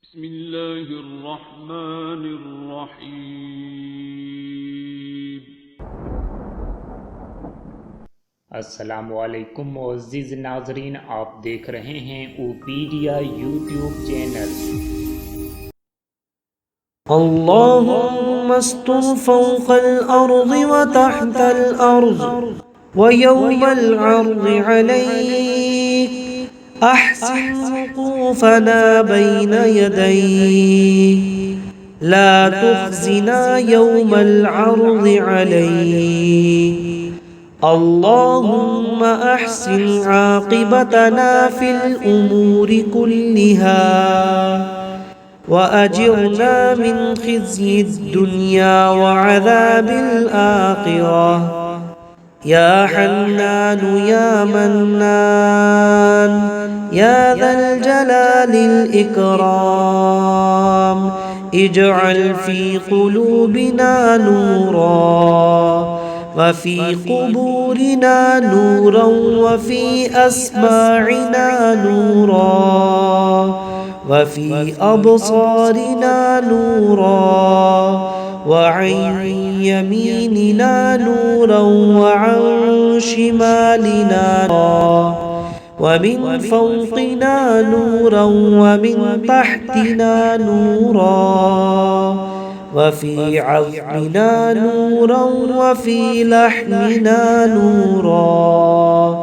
بسم الله الرحمن الرحیم۔ अस्सलामुअलैकुम मुअज़्ज़िज़ नाज़रीन, आप देख रहे हैं ओपीडिया यूट्यूब चैनल। اللهم استر فوق الأرض وتحت الأرض ويوم العرض عليك، أحسن وقوفنا بين يديك، لا تخزنا يوم العرض عليك. اللهم أحسن عاقبتنا في الأمور كلها وأجرنا من خزي الدنيا وعذاب الآخرة. يا حنان يا منان يا ذا الجلال الإكرام، اجعل في قلوبنا نورا وفي قبورنا نورا وفي أسماعنا نورا وفي أبصارنا نورا وعن يميننا نورا وعن شمالنا نورا ومن فوقنا نورا ومن تحتنا نورا وفي عظمنا نورا وفي لحمنا نورا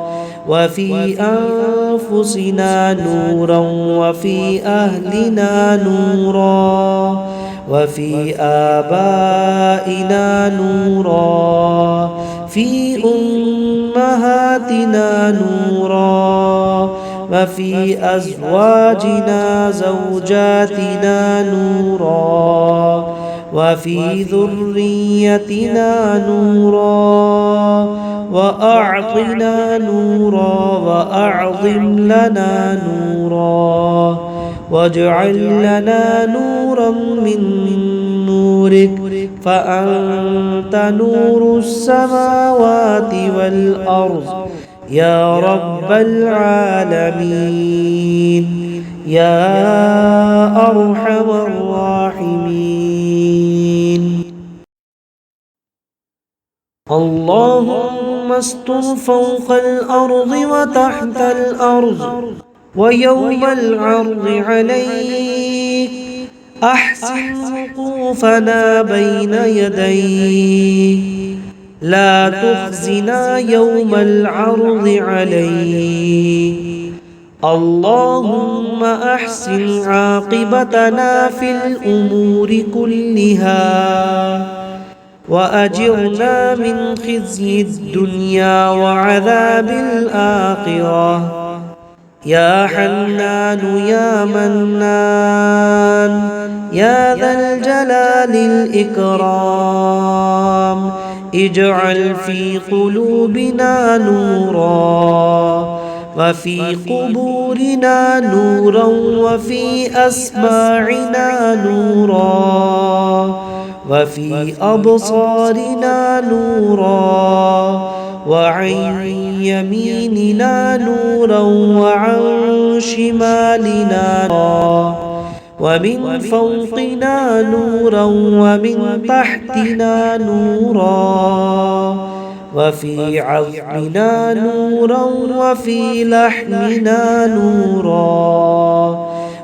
وفي أنفسنا نورا وفي أهلنا نورا وفي آبائنا نورا في أمهاتنا نورا وفي أزواجنا زوجاتنا نورا وفي ذريتنا نورا وأعطنا نورا وأعظم لنا نورا واجعل لنا نورا من نورك، فأنت نور السماوات والأرض يا رب العالمين يا أرحم الراحمين. اللهم استر فوق الأرض وتحت الأرض ويوم العرض عليك، أحسن وقوفنا بين يديك، لا تخزنا يوم العرض عليك. اللهم أحسن عاقبتنا في الأمور كلها وأجرنا من خزي الدنيا وعذاب الآخرة. يا حنان يا منان يا ذا الجلال الإكرام، اجعل في قلوبنا نورا وفي قبورنا نورا وفي أسماعنا نورا وفي أبصارنا نورا وعن يميننا نورا وعن شمالنا نورا ومن فوقنا نورا ومن تحتنا نورا وفي عظمنا نورا وفي لحمنا نورا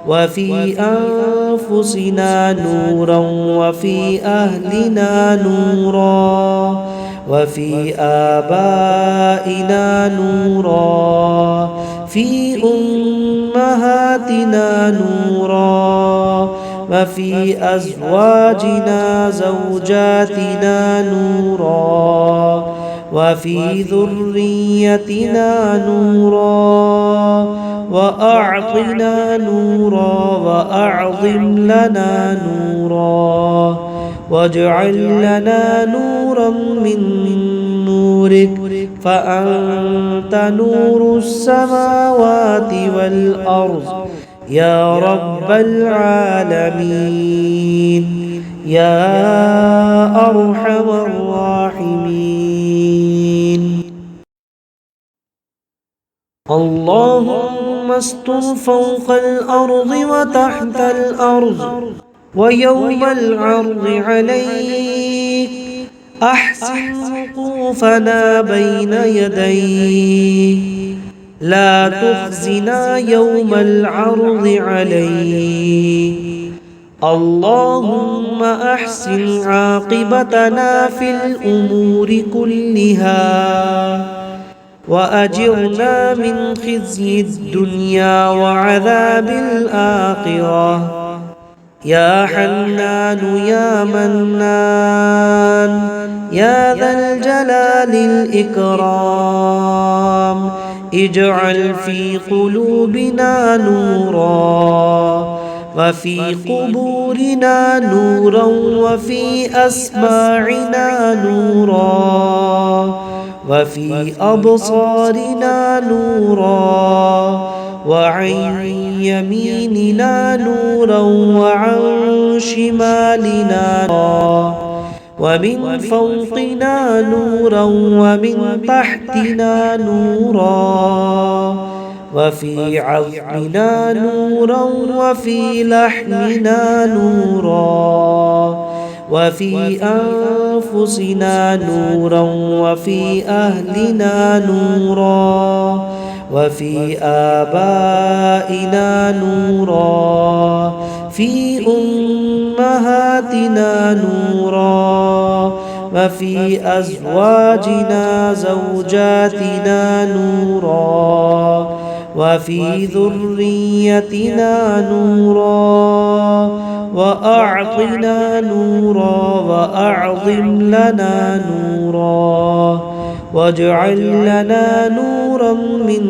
وفي أنفسنا نورا وفي أهلنا نورا وفي آبائنا نورا في أمهاتنا نورا وفي أزواجنا زوجاتنا نورا وفي ذريتنا نورا وأعطنا نورا وأعظم لنا نورا واجعل لنا نورا من نورك، فأنت نور السماوات والأرض يا رب العالمين يا أرحم الراحمين. اللهم استر فوق الأرض وتحت الأرض ويوم العرض عليك أحسن وقوفنا بين يديك لا تخزنا يوم العرض عليك اللهم أحسن عاقبتنا في الأمور كلها وأجرنا من خزي الدنيا وعذاب الآخرة يا حنان يا منان يا ذا الجلال الإكرام اجعل في قلوبنا نورا وفي قبورنا نورا وفي أسماعنا نورا وفي أبصارنا نورا وعن يميننا نورا وعن شمالنا نورا ومن فوقنا نورا ومن تحتنا نورا وفي عظمنا نورا وفي لحمنا نورا وفي أنفسنا نورا وفي أهلنا نورا وفي آبائنا نورا في أمهاتنا نورا وفي أزواجنا زوجاتنا نورا وفي ذريتنا نورا وأعطنا نورا وأعظم لنا نورا واجعل لنا نورا من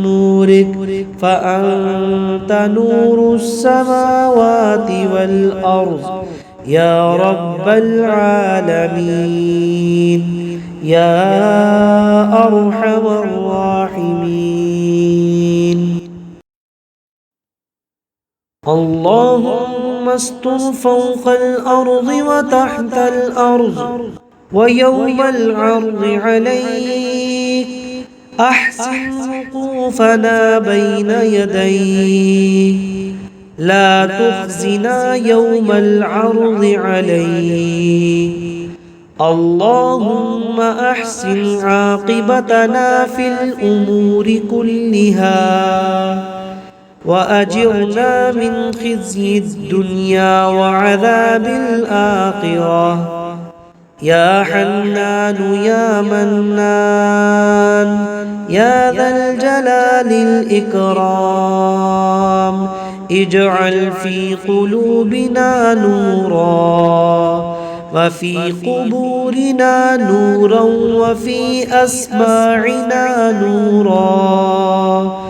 نورك فأنت نور السماوات والأرض يا رب العالمين يا أرحم الراحمين اللهم استر فوق الأرض وتحت الأرض ويوم العرض عليك أحسن وقوفنا بين يديك لا تخزنا يوم العرض عليك اللهم أحسن عاقبتنا في الأمور كلها وأجرنا من خزي الدنيا وعذاب الآخرة يا حنان يا منان يا ذا الجلال الإكرام اجعل في قلوبنا نورا وفي قبورنا نورا وفي أسماعنا نورا